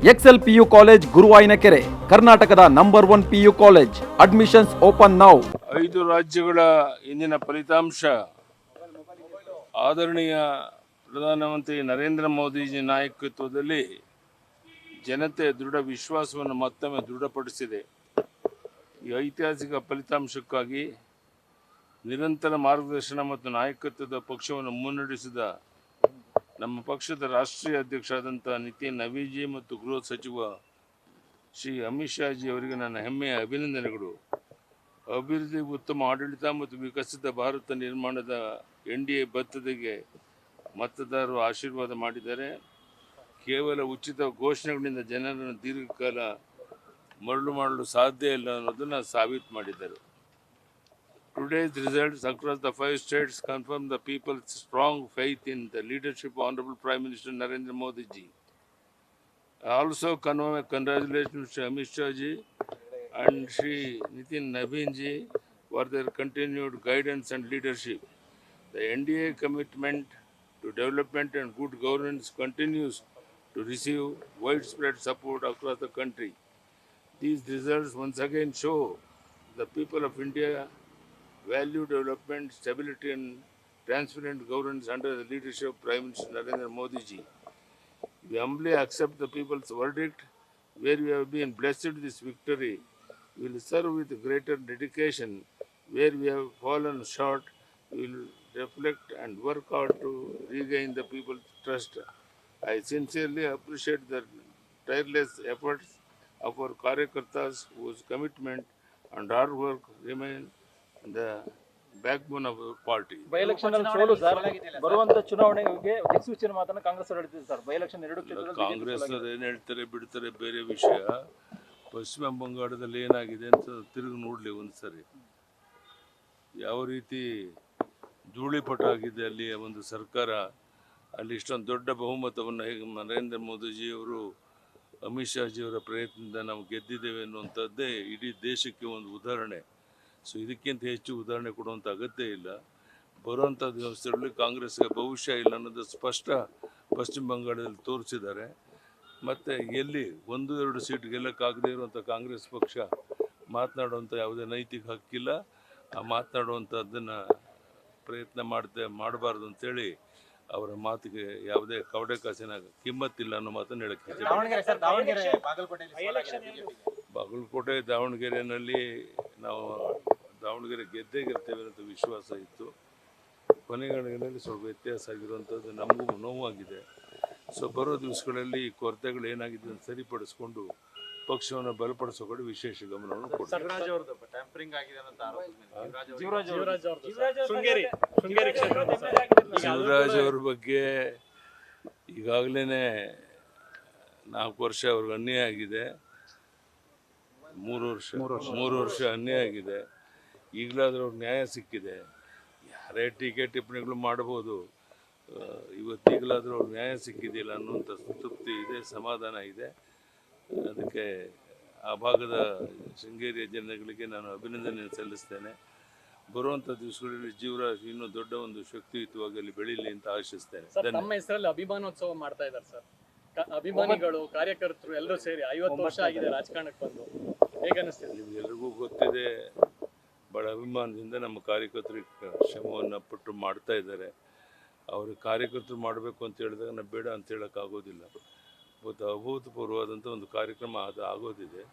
Excel PU college ಗುರುವಾಯಿನಕೆರೆ, ಕರ್ನಾಟಕದ number 1 PU college. Admissions open now. 5 ರಾಜ್ಯಗಳ ಇಂದಿನ ಫಲಿತಾಂಶ ಆದರಣೀಯ ಪ್ರಧಾನಮಂತ್ರಿ ನರೇಂದ್ರ ಮೋದಿಜಿ ನಾಯಕತ್ವದಲ್ಲಿ ಜನತೆ ದೃಢ ವಿಶ್ವಾಸವನ್ನು ಮತ್ತೊಮ್ಮೆ ದೃಢಪಡಿಸಿದೆ. ಈ ಐತಿಹಾಸಿಕ ಫಲಿತಾಂಶಕ್ಕಾಗಿ ನಿರಂತರ ಮಾರ್ಗದರ್ಶನ ಮತ್ತು ನಾಯಕತ್ವದ ಪಕ್ಷವನ್ನು ಮುನ್ನಡೆಸಿದ ನಮ್ಮ ಪಕ್ಷದ ರಾಷ್ಟ್ರೀಯ ಅಧ್ಯಕ್ಷರಾದಂಥ ನಿತಿನ್ ನವೀನ್ಜಿ ಮತ್ತು ಗೃಹ ಸಚಿವ ಶ್ರೀ ಅಮಿತ್ ಶಾಜಿ ಅವರಿಗೆ ನನ್ನ ಹೆಮ್ಮೆಯ ಅಭಿನಂದನೆಗಳು. ಅಭಿವೃದ್ಧಿ, ಉತ್ತಮ ಆಡಳಿತ ಮತ್ತು ವಿಕಸಿತ ಭಾರತ ನಿರ್ಮಾಣದ NDA ಬದ್ಧತೆಗೆ ಮತದಾರರು ಆಶೀರ್ವಾದ ಮಾಡಿದ್ದಾರೆ. ಕೇವಲ ಉಚಿತ ಘೋಷಣೆಗಳಿಂದ ಜನರನ್ನು ದೀರ್ಘಕಾಲ ಮರಳು ಮಾಡಲು ಸಾಧ್ಯ ಇಲ್ಲ ಅನ್ನೋದನ್ನು ಸಾಬೀತು ಮಾಡಿದ್ದಾರೆ. Today's results across the 5 states confirm the people's strong faith in the leadership of Honorable Prime Minister Narendra Modi ji. I also convey congratulations to Amit Shah ji and Shri Nitin Naveen ji for their continued guidance and leadership. The NDA commitment to development and good governance continues to receive widespread support across the country. These results once again show the people of India value development, stability and transparent governance under the leadership of Prime Minister Narendra Modi ji. We humbly accept the people's verdict. Where we have been blessed with this victory, we will serve with greater dedication. Where we have fallen short, we will reflect and work hard to regain the people's trust. I sincerely appreciate the tireless efforts of our Karyakartas whose commitment and hard work remain the backbone of our party. By election ಅಲ್ಲಿ ಸೋಲು sir, ಬರುವಂತ ಚುನಾವಣೆಗೆ ದಿಕ್ಸೂಚನೆ ಮಾತನ್ನ ಕಾಂಗ್ರೆಸ್ ಅವರು ಹೇಳ್ತಿದ್ರು sir. By election ಎರಡು ಕ್ಷೇತ್ರದಲ್ಲಿ ಕಾಂಗ್ರೆಸ್ ಅವರು ಏನು ಹೇಳ್ತಾರೆ ಬಿಡ್ತಾರೆ ಬೇರೆ ವಿಷಯ. ಪಶ್ಚಿಮ ಬಂಗಾಳದಲ್ಲಿ ಏನಾಗಿದೆ ಅಂತ ತಿರುಗಿ ನೋಡಲಿ ಒಂದ್ಸರಿ. ಯಾವ ರೀತಿ ಧೂಳಿಪಟ ಆಗಿದೆ ಅಲ್ಲಿ ಒಂದು ಸರ್ಕಾರ. ಅಲ್ಲಿ ಇಷ್ಟೊಂದು ದೊಡ್ಡ ಬಹುಮತವನ್ನು ಹೇಗೆ ನರೇಂದ್ರ ಮೋದಿಜಿಯವರು ಅಮಿತ್ ಶಾಜಿಯವರ ಪ್ರಯತ್ನದಿಂದ ನಾವು ಗೆದ್ದಿದ್ದೇವೆ ಅನ್ನುವಂಥದ್ದೇ ಇಡೀ ದೇಶಕ್ಕೆ ಒಂದು ಉದಾಹರಣೆ. ಸೊ ಇದಕ್ಕಿಂತ ಹೆಚ್ಚು ಉದಾಹರಣೆ ಕೊಡುವಂಥ ಅಗತ್ಯ ಇಲ್ಲ. ಬರುವಂಥ ದಿವಸಗಳಲ್ಲಿ ಕಾಂಗ್ರೆಸ್ಗೆ ಭವಿಷ್ಯ ಇಲ್ಲ ಅನ್ನೋದು ಸ್ಪಷ್ಟ ಪಶ್ಚಿಮ ಬಂಗಾಳದಲ್ಲಿ ತೋರಿಸಿದ್ದಾರೆ. ಮತ್ತು ಎಲ್ಲಿ 1-2 ಸೀಟ್ ಗೆಲ್ಲಕ್ಕಾಗದೇ ಇರುವಂಥ ಕಾಂಗ್ರೆಸ್ ಪಕ್ಷ ಮಾತನಾಡುವಂಥ ಯಾವುದೇ ನೈತಿಕ ಹಕ್ಕಿಲ್ಲ. ಆ ಮಾತನಾಡುವಂಥದ್ದನ್ನು ಪ್ರಯತ್ನ ಮಾಡಬಾರ್ದು ಅಂತೇಳಿ ಅವರ ಮಾತಿಗೆ ಯಾವುದೇ ಕವಡೆ ಕಾಸಿನ ಕಿಮ್ಮತ್ತಿಲ್ಲ ಅನ್ನೋ ಮಾತನ್ನು ಹೇಳಕ್ಕೆ ಬಾಗಲಕೋಟೆ ದಾವಣಗೆರೆಯಲ್ಲಿ ನಾವು ದಾವಣಗೆರೆ ಗೆದ್ದೇ ಗೆಲ್ತೇವೆ ಅಂತ ವಿಶ್ವಾಸ ಇತ್ತು. ಕೊನೆಗಳಿಗೆಯಲ್ಲಿ ಸ್ವಲ್ಪ ವ್ಯತ್ಯಾಸ ಆಗಿರುವಂಥದ್ದು ನಮಗೂ ನೋವಾಗಿದೆ. ಸೊ ಬರೋ ದಿವಸಗಳಲ್ಲಿ ಕೊರತೆಗಳು ಏನಾಗಿದೆ ಅಂತ ಸರಿಪಡಿಸ್ಕೊಂಡು ಪಕ್ಷವನ್ನು ಬಲಪಡಿಸೋ ಕಡೆ ವಿಶೇಷ ಗಮನವನ್ನು ಕೊಡ್ತಾರೆ. ಶಿವರಾಜ್ ಅವ್ರ ಬಗ್ಗೆ ಈಗಾಗಲೇ 4 ವರ್ಷ ಅವ್ರಿಗೆ ಅನ್ಯಾಯ ಆಗಿದೆ. 3 ವರ್ಷ ಅನ್ಯಾಯ ಆಗಿದೆ. ಈಗಲಾದರೂ ಅವ್ರಿಗೆ ನ್ಯಾಯ ಸಿಕ್ಕಿದೆ. ಯಾರೇ ಟೀಕೆ ಟಿಪ್ಪಣಿಗಳು ಮಾಡ್ಬೋದು, ಇವತ್ತೀಗಲಾದರೂ ಅವ್ರಿಗೆ ನ್ಯಾಯ ಸಿಕ್ಕಿದ್ದಿಲ್ಲ ಅನ್ನುವಂಥ ತೃಪ್ತಿ ಇದೆ, ಸಮಾಧಾನ ಇದೆ. ಅದಕ್ಕೆ ಆ ಭಾಗದ ಶೃಂಗೇರಿಯ ಜನಗಳಿಗೆ ನಾನು ಅಭಿನಂದನೆ ಸಲ್ಲಿಸ್ತೇನೆ. ಬರುವಂಥ ದಿವಸಗಳಲ್ಲಿ ಜೀವರಾಜ್ ಇನ್ನೂ ದೊಡ್ಡ ಒಂದು ಶಕ್ತಿಯುತವಾಗಿ ಅಲ್ಲಿ ಬೆಳೀಲಿ ಅಂತ ಆಶಿಸ್ತೇನೆ. ನಮ್ಮ ಹೆಸರಲ್ಲಿ ಅಭಿಮಾನೋತ್ಸವ ಮಾಡ್ತಾ ಇದ್ದಾರೆ ಸರ್. ಅಭಿಮಾನಿಗಳು, ಕಾರ್ಯಕರ್ತರು ಎಲ್ಲರೂ ಸೇರಿ 50 ವರ್ಷ ಆಗಿದೆ ರಾಜಕಾರಣಕ್ಕೆ ಬಂದು. ಹೇಗನ್ನಿಸ್ತಿದೆ? ನಿಮಗೆಲ್ಲರಿಗೂ ಗೊತ್ತಿದೆ, ಭಾಳ ಅಭಿಮಾನದಿಂದ ನಮ್ಮ ಕಾರ್ಯಕರ್ತರಿಗೆ ಶ್ರಮವನ್ನು ಪಟ್ಟು ಮಾಡ್ತಾ ಇದ್ದಾರೆ. ಅವ್ರಿಗೆ ಕಾರ್ಯಕರ್ತರು ಮಾಡಬೇಕು ಅಂತ ಹೇಳಿದಾಗ ನಾವು ಬೇಡ ಅಂತ ಹೇಳೋಕ್ಕಾಗೋದಿಲ್ಲ. ಇವತ್ತು ಅಭೂತಪೂರ್ವವಾದಂಥ ಒಂದು ಕಾರ್ಯಕ್ರಮ ಅದು ಆಗೋದಿದೆ.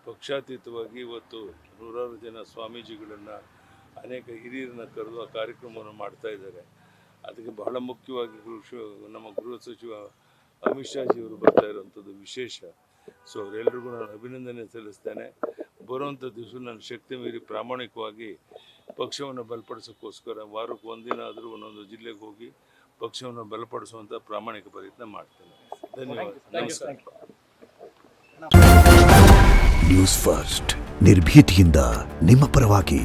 ಪಕ್ಷಾತೀತವಾಗಿ ಇವತ್ತು 100 ಜನ ಸ್ವಾಮೀಜಿಗಳನ್ನು, ಅನೇಕ ಹಿರಿಯರನ್ನು ಕರೆದು ಆ ಕಾರ್ಯಕ್ರಮವನ್ನು ಮಾಡ್ತಾ ಇದ್ದಾರೆ. ಅದಕ್ಕೆ ಬಹಳ ಮುಖ್ಯವಾಗಿ ನಮ್ಮ ಗೃಹ ಸಚಿವ ಅಮಿತ್ ಶಾಜಿಯವರು ಬರ್ತಾ ಇರುವಂಥದ್ದು ವಿಶೇಷ. ಸೊ ಅವರೆಲ್ಲರಿಗೂ ನಾನು ಅಭಿನಂದನೆ ಸಲ್ಲಿಸ್ತೇನೆ. ಬರುವಂಥ ದಿವಸ ನಾನು ಶಕ್ತಿ ಮೀರಿ ಪ್ರಾಮಾಣಿಕವಾಗಿ ಪಕ್ಷವನ್ನು ಬಲಪಡಿಸೋಕ್ಕೋಸ್ಕರ ವಾರಕ್ಕೆ 1 ದಿನ ಆದರೂ ಒಂದೊಂದು ಜಿಲ್ಲೆಗೆ ಹೋಗಿ ಪಕ್ಷವನ್ನು ಬಲಪಡಿಸುವಂಥ ಪ್ರಾಮಾಣಿಕ ಪ್ರಯತ್ನ ಮಾಡ್ತೇನೆ. ಧನ್ಯವಾದ. ನಮಸ್ಕಾರ. ನ್ಯೂಸ್ ಫಸ್ಟ್, ನಿರ್ಭೀತಿಯಿಂದ ನಿಮ್ಮ ಪರವಾಗಿ.